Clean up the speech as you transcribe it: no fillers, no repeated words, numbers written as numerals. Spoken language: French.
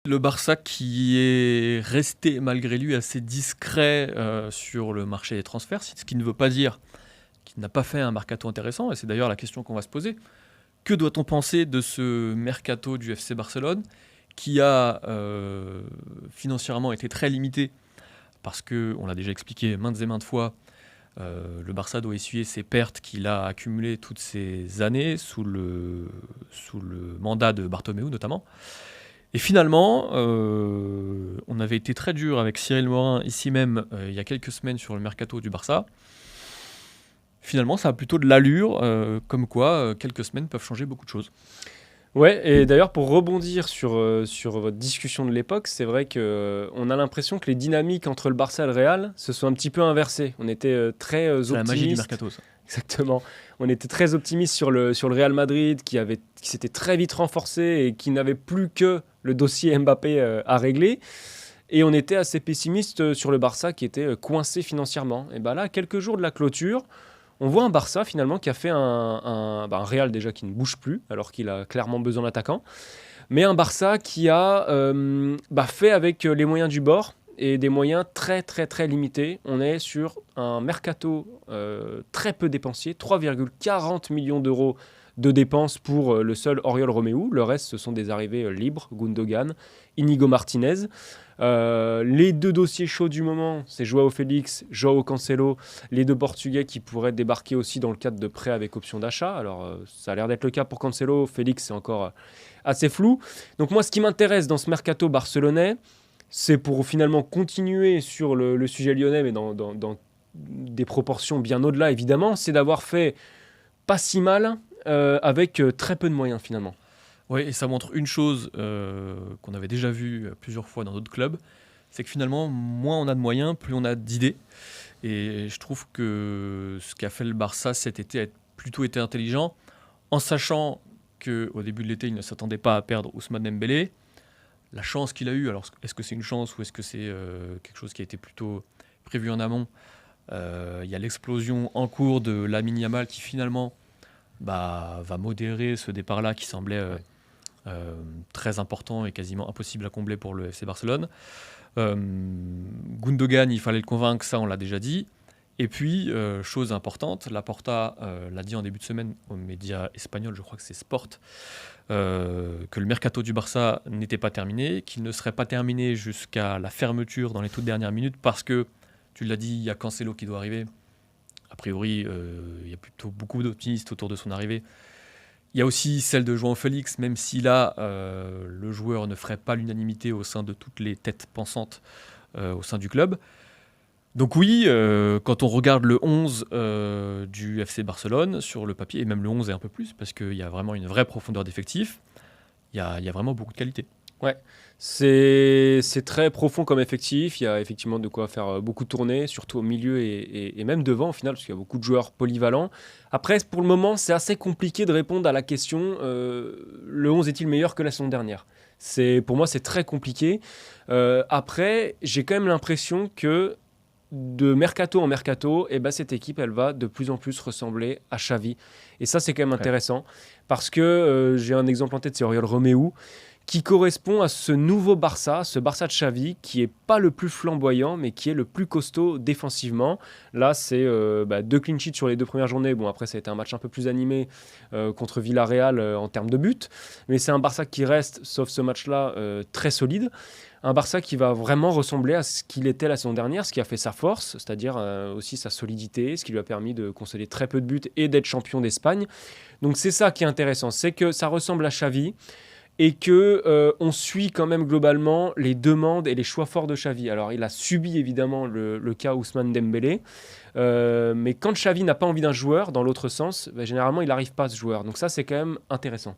Le Barça qui est resté malgré lui assez discret, sur le marché des transferts, ce qui ne veut pas dire qu'il n'a pas fait un mercato intéressant et c'est d'ailleurs la question qu'on va se poser. Que doit-on penser de ce mercato du FC Barcelone qui a, financièrement été très limité parce qu'on l'a déjà expliqué maintes et maintes fois, le Barça doit essuyer ses pertes qu'il a accumulées toutes ces années sous le mandat de Bartomeu notamment. Et finalement, on avait été très dur avec Cyril Morin ici même il y a quelques semaines sur le mercato du Barça. Finalement, ça a plutôt de l'allure, comme quoi quelques semaines peuvent changer beaucoup de choses. Ouais, et d'ailleurs pour rebondir sur votre discussion de l'époque, c'est vrai qu'on a l'impression que les dynamiques entre le Barça et le Real se sont un petit peu inversées. On était très C'est la magie du optimistes. mercato, ça. Exactement. On était très optimiste sur le Real Madrid qui s'était très vite renforcé et qui n'avait plus que le dossier Mbappé à régler. Et on était assez pessimiste sur le Barça qui était coincé financièrement. Et bien là, quelques jours de la clôture, on voit un Barça finalement qui a fait un Real déjà qui ne bouge plus alors qu'il a clairement besoin d'attaquants. Mais un Barça qui a fait avec les moyens du bord et des moyens très très très limités. On est sur un mercato très peu dépensier, 3,40 millions d'euros de dépenses pour le seul Oriol Romeu. Le reste, ce sont des arrivées libres, Gundogan, Inigo Martinez. Les deux dossiers chauds du moment, c'est Joao Félix, Joao Cancelo, les deux Portugais qui pourraient débarquer aussi dans le cadre de prêts avec option d'achat. Alors, ça a l'air d'être le cas pour Cancelo. Félix, c'est encore assez flou. Donc moi, ce qui m'intéresse dans ce mercato barcelonais, c'est pour finalement continuer sur le sujet lyonnais, mais dans des proportions bien au-delà, évidemment, c'est d'avoir fait pas si mal avec très peu de moyens, finalement. Oui, et ça montre une chose qu'on avait déjà vue plusieurs fois dans d'autres clubs, c'est que finalement, moins on a de moyens, plus on a d'idées. Et je trouve que ce qu'a fait le Barça cet été a plutôt été intelligent, en sachant qu'au début de l'été, il ne s'attendait pas à perdre Ousmane Dembélé. La chance qu'il a eue, alors est-ce que c'est une chance ou est-ce que c'est quelque chose qui a été plutôt prévu en amont? Il y a l'explosion en cours de Lamine Yamal qui finalement va modérer ce départ-là qui semblait très important et quasiment impossible à combler pour le FC Barcelone. Gundogan, il fallait le convaincre, ça on l'a déjà dit. Et puis, chose importante, Laporta l'a dit en début de semaine aux médias espagnols, je crois que c'est Sport, que le mercato du Barça n'était pas terminé, qu'il ne serait pas terminé jusqu'à la fermeture dans les toutes dernières minutes parce que, tu l'as dit, il y a Cancelo qui doit arriver. A priori, il y a plutôt beaucoup d'optimistes autour de son arrivée. Il y a aussi celle de João Félix, même si là, le joueur ne ferait pas l'unanimité au sein de toutes les têtes pensantes au sein du club. Donc oui, quand on regarde le 11 du FC Barcelone sur le papier, et même le 11 et un peu plus, parce qu'il y a vraiment une vraie profondeur d'effectif, il y a vraiment beaucoup de qualité. Ouais, c'est très profond comme effectif. Il y a effectivement de quoi faire beaucoup tourner, surtout au milieu et même devant au final, parce qu'il y a beaucoup de joueurs polyvalents. Après, pour le moment, c'est assez compliqué de répondre à la question le 11 est-il meilleur que la saison dernière? Pour moi, c'est très compliqué. Après, j'ai quand même l'impression que de mercato en mercato, cette équipe, elle va de plus en plus ressembler à Xavi. Et ça, c'est quand même Ouais. intéressant. Parce que j'ai un exemple en tête, c'est Oriol Romeu, qui correspond à ce nouveau Barça, ce Barça de Xavi, qui est pas le plus flamboyant, mais qui est le plus costaud défensivement. Là, c'est 2 clean sheets sur les 2 premières journées. Bon, après, ça a été un match un peu plus animé contre Villarreal en termes de buts. Mais c'est un Barça qui reste, sauf ce match-là, très solide. Un Barça qui va vraiment ressembler à ce qu'il était la saison dernière, ce qui a fait sa force, c'est-à-dire aussi sa solidité, ce qui lui a permis de concéder très peu de buts et d'être champion d'Espagne. Donc c'est ça qui est intéressant, c'est que ça ressemble à Xavi et que on suit quand même globalement les demandes et les choix forts de Xavi. Alors il a subi évidemment le cas Ousmane Dembélé, mais quand Xavi n'a pas envie d'un joueur, dans l'autre sens, généralement il n'arrive pas à ce joueur. Donc ça c'est quand même intéressant.